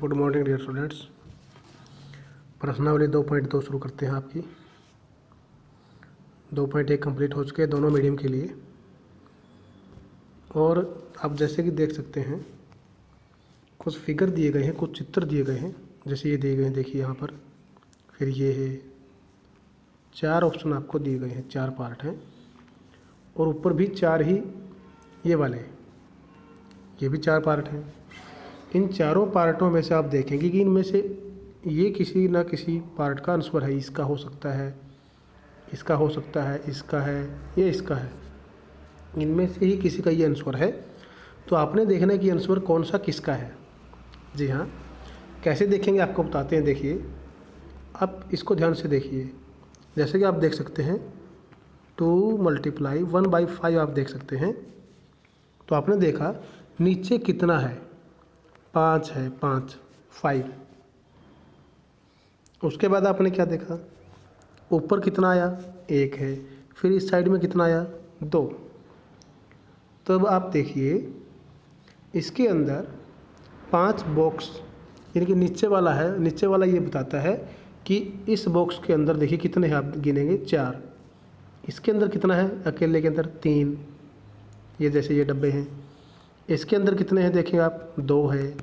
Good morning dear students. प्रश्नावली 2.2 शुरू करते हैं। आपकी 2.1 कंप्लीट हो चुके हैं दोनों मीडियम के लिए। और आप जैसे कि देख सकते हैं कुछ फिगर दिए गए हैं, कुछ चित्र दिए गए हैं। जैसे ये दिए गए हैं, देखिए यहाँ पर, फिर ये है, 4 ऑप्शन आपको दिए गए हैं, 4 पार्ट हैं और ऊपर भी 4 ही ये वाले, ये भी 4 पार्ट हैं। इन चारों पार्टों में से आप देखेंगे कि इनमें से ये किसी ना किसी पार्ट का आंसर है। इसका हो सकता है, इसका हो सकता है, इसका है, ये इसका है। इनमें से ही किसी का ये आंसर है। तो आपने देखना है कि आंसर कौन सा किसका है। जी हाँ, कैसे देखेंगे आपको बताते हैं। देखिए, आप इसको ध्यान से देखिए। जैसे कि आप देख सकते हैं 2 × 1/5 आप देख सकते हैं। तो आपने देखा नीचे कितना है, 5 है, 5। उसके बाद आपने क्या देखा, ऊपर कितना आया, 1 है। फिर इस साइड में कितना आया, 2। तो अब आप देखिए इसके अंदर 5 बॉक्स, यानी कि नीचे वाला है, नीचे वाला ये बताता है कि इस बॉक्स के अंदर देखिए कितने हैं, आप गिनेंगे 4। इसके अंदर कितना है, अकेले के अंदर 3, ये जैसे ये डब्बे हैं। इसके अंदर कितने हैं देखेंगे आप, 2 है।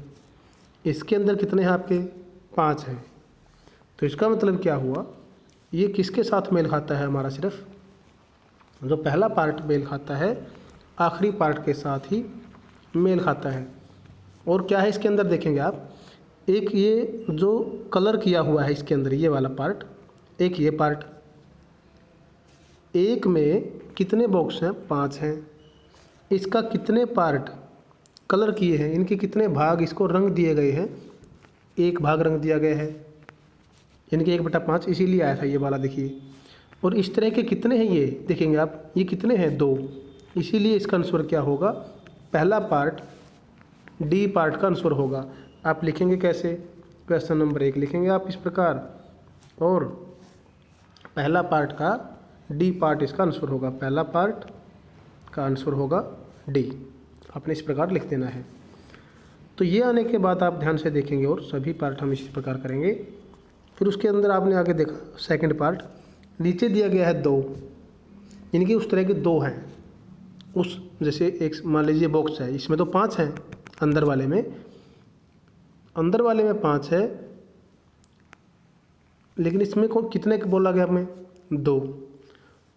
इसके अंदर कितने हैं आपके, 5 है। तो इसका मतलब क्या हुआ, ये किसके साथ मेल खाता है हमारा, सिर्फ जो पहला पार्ट मेल खाता है आखिरी पार्ट के साथ ही मेल खाता है। और क्या है इसके अंदर देखेंगे आप, एक ये जो कलर किया हुआ है इसके अंदर, ये वाला पार्ट, एक ये पार्ट। एक में कितने बॉक्स हैं, 5 हैं। इसका कितने पार्ट कलर किए हैं, इनके कितने भाग इसको रंग दिए गए हैं, 1 भाग रंग दिया गया है, यानी कि 1/5 इसीलिए आया था ये वाला। देखिए, और इस तरह के कितने हैं ये देखेंगे आप, ये कितने हैं, 2, इसीलिए इसका आंसर क्या होगा, पहला पार्ट डी पार्ट का आंसर होगा। आप लिखेंगे कैसे, क्वेश्चन नंबर 1 लिखेंगे आप इस प्रकार, और पहला पार्ट का डी पार्ट इसका आंसर होगा, पहला पार्ट का आंसर होगा डी। आपने इस प्रकार लिख देना है। तो ये आने के बाद आप ध्यान से देखेंगे और सभी पार्ट हम इसी प्रकार करेंगे। फिर उसके अंदर आपने आगे देखा सेकंड पार्ट, नीचे दिया गया है 2, यानी कि उस तरह के 2 हैं। उस जैसे एक मान लीजिए बॉक्स है, इसमें तो 5 हैं, अंदर वाले में 5 है, लेकिन इसमें कितने बोला गया हमें, 2।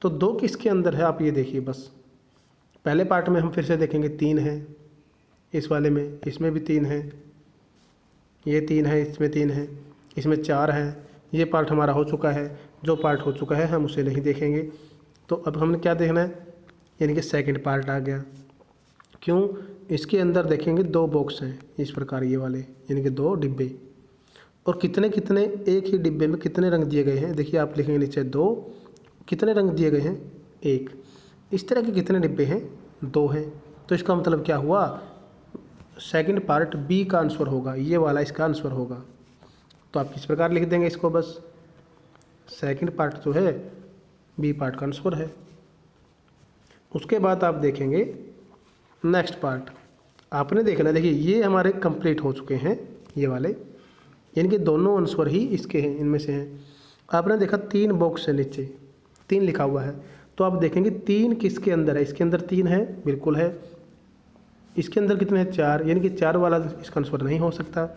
तो 2 किसके अंदर है आप ये देखिए। बस पहले पार्ट में हम फिर से देखेंगे 3 है, इस वाले में, इसमें भी 3 है, ये 3 है, इसमें 3 है, इसमें 4 है। ये पार्ट हमारा हो चुका है। जो पार्ट हो चुका है हम उसे नहीं देखेंगे। तो अब हमने क्या देखना है, यानी कि सेकंड पार्ट आ गया। क्यों, इसके अंदर देखेंगे 2 बॉक्स हैं इस प्रकार, ये वाले, यानी कि 2 डिब्बे। और कितने कितने, एक ही डिब्बे में कितने रंग दिए गए हैं, देखिए आप लिखेंगे नीचे 2, कितने रंग दिए गए हैं, 1। इस तरह के कितने डिब्बे हैं, 2 हैं। तो इसका मतलब क्या हुआ, सेकंड पार्ट बी का आंसर होगा, ये वाला इसका आंसर होगा। तो आप किस प्रकार लिख देंगे इसको, बस सेकंड पार्ट जो है बी पार्ट का आंसर है। उसके बाद आप देखेंगे नेक्स्ट पार्ट, आपने देखना, देखिए ये हमारे कंप्लीट हो चुके हैं ये वाले, यानी कि दोनों आंसर ही इसके हैं, इनमें से हैं। आपने देखा 3 बॉक्स है, नीचे 3 लिखा हुआ है। तो आप देखेंगे 3 किसके अंदर है, इसके अंदर 3 है, बिल्कुल है। इसके अंदर कितने हैं, 4, यानी कि 4 वाला इसका आंसर नहीं हो सकता।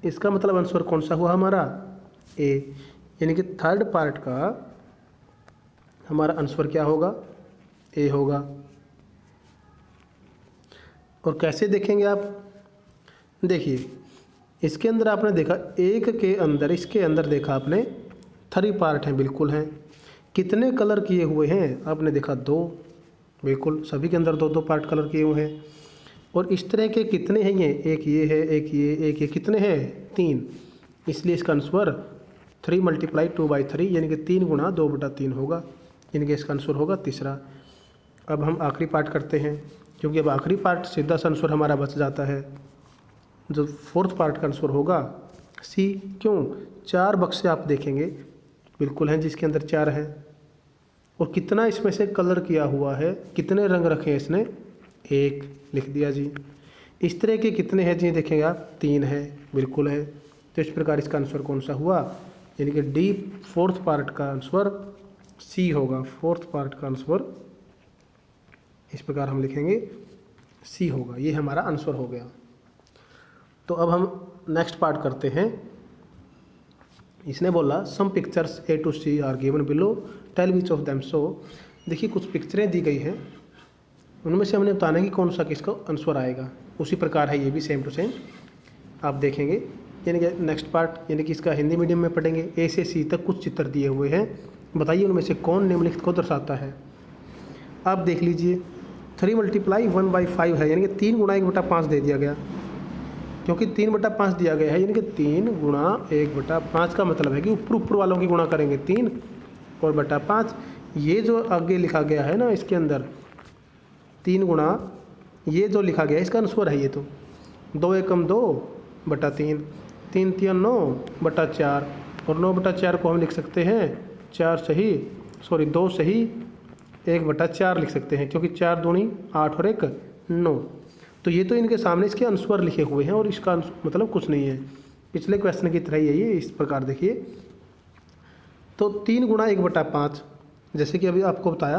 इसका मतलब आंसर कौन सा हुआ हमारा, ए, यानी कि थर्ड पार्ट का हमारा आंसर क्या होगा, ए होगा। और कैसे देखेंगे आप, देखिए इसके अंदर आपने देखा, एक के अंदर, इसके अंदर देखा आपने 3 पार्ट हैं, बिल्कुल हैं। कितने कलर किए हुए हैं, आपने देखा 2, बिल्कुल सभी के अंदर 2-2 पार्ट कलर किए हुए हैं। और इस तरह के कितने हैं ये, एक ये है, एक ये, कितने हैं, 3। इसलिए इसका आंसर 3 × 2/3, यानी कि 3 × 2/3 होगा, यानी कि इसका आंसर होगा तीसरा। अब हम आखिरी पार्ट करते हैं, क्योंकि अब आखिरी पार्ट सीधा सा आंसर हमारा बच जाता है। जो फोर्थ पार्ट का आंसर होगा सी। क्यों, 4 बक्से आप देखेंगे बिल्कुल हैं जिसके अंदर 4 हैं। और कितना इसमें से कलर किया हुआ है, कितने रंग रखे हैं इसने, 1 लिख दिया जी। इस तरह के कितने हैं जी, देखेंगे आप 3 है, बिल्कुल है। तो इस प्रकार इसका आंसर कौन सा हुआ, यानी कि डी फोर्थ पार्ट का आंसर सी होगा। फोर्थ पार्ट का आंसर इस प्रकार हम लिखेंगे सी होगा, ये हमारा आंसर हो गया। तो अब हम नेक्स्ट पार्ट करते हैं। इसने बोला some pictures A to C are given below, tell which of them show. देखिए कुछ पिक्चरें दी गई हैं, उनमें से हमने बताना है कि कौन सा किसका आंसर आएगा। उसी प्रकार है ये भी, सेम टू सेम आप देखेंगे। यानी कि नेक्स्ट पार्ट, यानी कि इसका हिंदी मीडियम में पढ़ेंगे। ए से सी तक कुछ चित्र दिए हुए हैं, बताइए उनमें से कौन निम्नलिखित को दर्शाता है। आप देख लीजिए 3 × 1/5 है, यानी कि 3 × 1/5 दे दिया गया। क्योंकि 3/5 दिया गया है, यानी कि 3 × 1/5 का मतलब है कि ऊपर वालों की गुणा करेंगे 3 और बटा 5। ये जो आगे लिखा गया है ना इसके अंदर 3 गुणा, ये जो लिखा गया है इसका आंसर है ये। तो 2 एकम 2/3, 3 3 9/4 और 9/4 को हम लिख सकते हैं 2 सही 1/4 लिख सकते हैं, क्योंकि 4 दूनी 8 और 1 9। तो ये तो इनके सामने इसके आंसर लिखे हुए हैं और इसका मतलब कुछ नहीं है, पिछले क्वेश्चन की तरह ही है ये। इस प्रकार देखिए, तो 3 × 1/5, जैसे कि अभी आपको बताया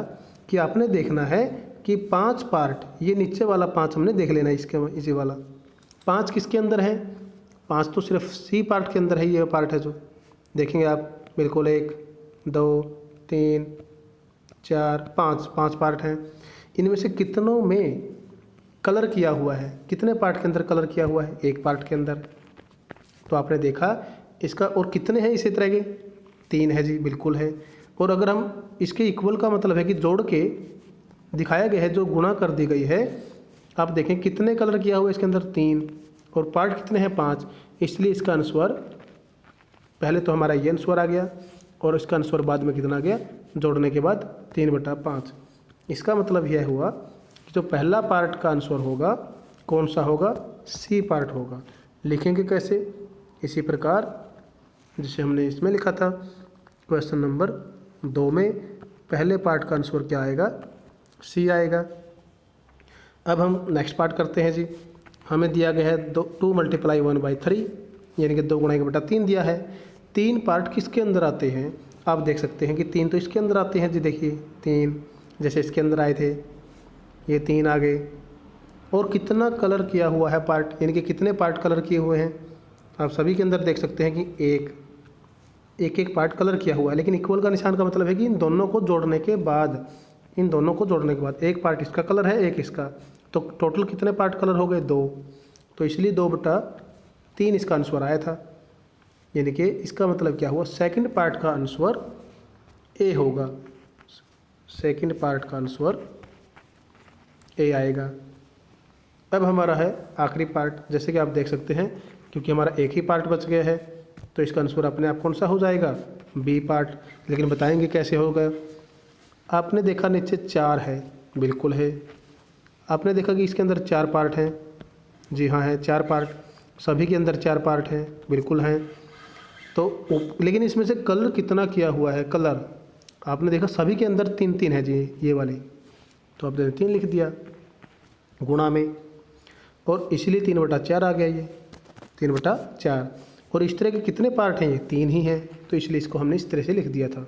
कि आपने देखना है कि 5 पार्ट, ये नीचे वाला 5 हमने देख लेना है, इसके इसी वाला 5 किसके अंदर है, 5 तो सिर्फ सी पार्ट के अंदर है। ये पार्ट है जो देखेंगे आप, बिल्कुल 1 2 3 4 5 पार्ट हैं। इनमें से कितनों में कलर किया हुआ है, कितने पार्ट के अंदर कलर किया हुआ है, 1 पार्ट के अंदर। तो आपने देखा इसका, और कितने हैं इसी तरह के, 3 है जी, बिल्कुल है। और अगर हम इसके इक्वल का मतलब है कि जोड़ के दिखाया गया है, जो गुणा कर दी गई है, आप देखें कितने कलर किया हुआ है इसके अंदर 3 और पार्ट कितने हैं 5, इसलिए इसका आंसर पहले तो हमारा ये आंसर आ गया और इसका आंसर बाद में कितना आ गया, जोड़ने के बाद 3/5। इसका मतलब यह हुआ कि जो पहला पार्ट का आंसर होगा कौन सा होगा, सी पार्ट होगा। लिखेंगे कैसे, इसी प्रकार जिसे हमने इसमें लिखा था क्वेश्चन नंबर 2 में, पहले पार्ट का आंसर क्या आएगा, सी आएगा। अब हम नेक्स्ट पार्ट करते हैं जी। हमें दिया गया है 2 × 1/3, यानी कि 2 × 1/3 दिया है। 3 पार्ट किसके अंदर आते हैं, आप देख सकते हैं कि 3 तो इसके अंदर आते हैं जी। देखिए 3 जैसे इसके अंदर आए थे, ये 3 आ गए। और कितना कलर किया हुआ है पार्ट, यानी कि कितने पार्ट कलर किए हुए हैं, आप सभी के अंदर देख सकते हैं कि एक पार्ट कलर किया हुआ है। लेकिन इक्वल का निशान का मतलब है कि इन दोनों को जोड़ने के बाद, एक पार्ट इसका कलर है, एक इसका, तो टोटल कितने पार्ट कलर हो गए, 2। तो इसलिए 2/3 इसका आंसर आया था। यानी कि इसका मतलब क्या हुआ, सेकंड पार्ट का आंसर ए होगा, सेकंड पार्ट का आंसर ए आएगा। अब हमारा है आखिरी पार्ट, जैसे कि आप देख सकते हैं, क्योंकि हमारा एक ही पार्ट बच गया है तो इसका आंसर अपने आप कौन सा हो जाएगा, बी पार्ट। लेकिन बताएंगे कैसे होगा। आपने देखा नीचे 4 है, बिल्कुल है। आपने देखा कि इसके अंदर 4 पार्ट हैं, जी हाँ है 4 पार्ट, सभी के अंदर 4 पार्ट हैं, बिल्कुल हैं। तो लेकिन इसमें से कलर कितना किया हुआ है, कलर आपने देखा सभी के अंदर 3 है जी, ये वाले, तो आपने 3 लिख दिया गुणा में, और इसलिए 3/4 आ गया ये, 3/4। और इस तरह के कितने पार्ट हैं, ये 3 ही हैं, तो इसलिए इसको हमने इस तरह से लिख दिया था।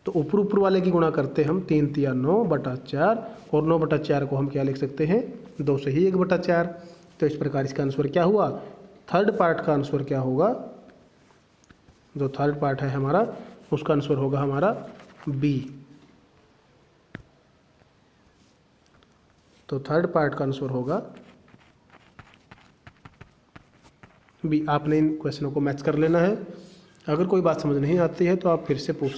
तो ऊपर वाले की गुणा करते हम 3 3 9/4, और 9/4 को हम क्या लिख सकते हैं, 2 से ही 1/4। तो इस प्रकार इसका आंसर क्या हुआ, थर्ड पार्ट का आंसर क्या होगा, जो थर्ड पार्ट है हमारा, उसका आंसर होगा हमारा बी। तो थर्ड पार्ट का आंसर होगा बी। आपने इन क्वेश्चनों को मैच कर लेना है। अगर कोई बात समझ नहीं आती है तो आप फिर से पूछ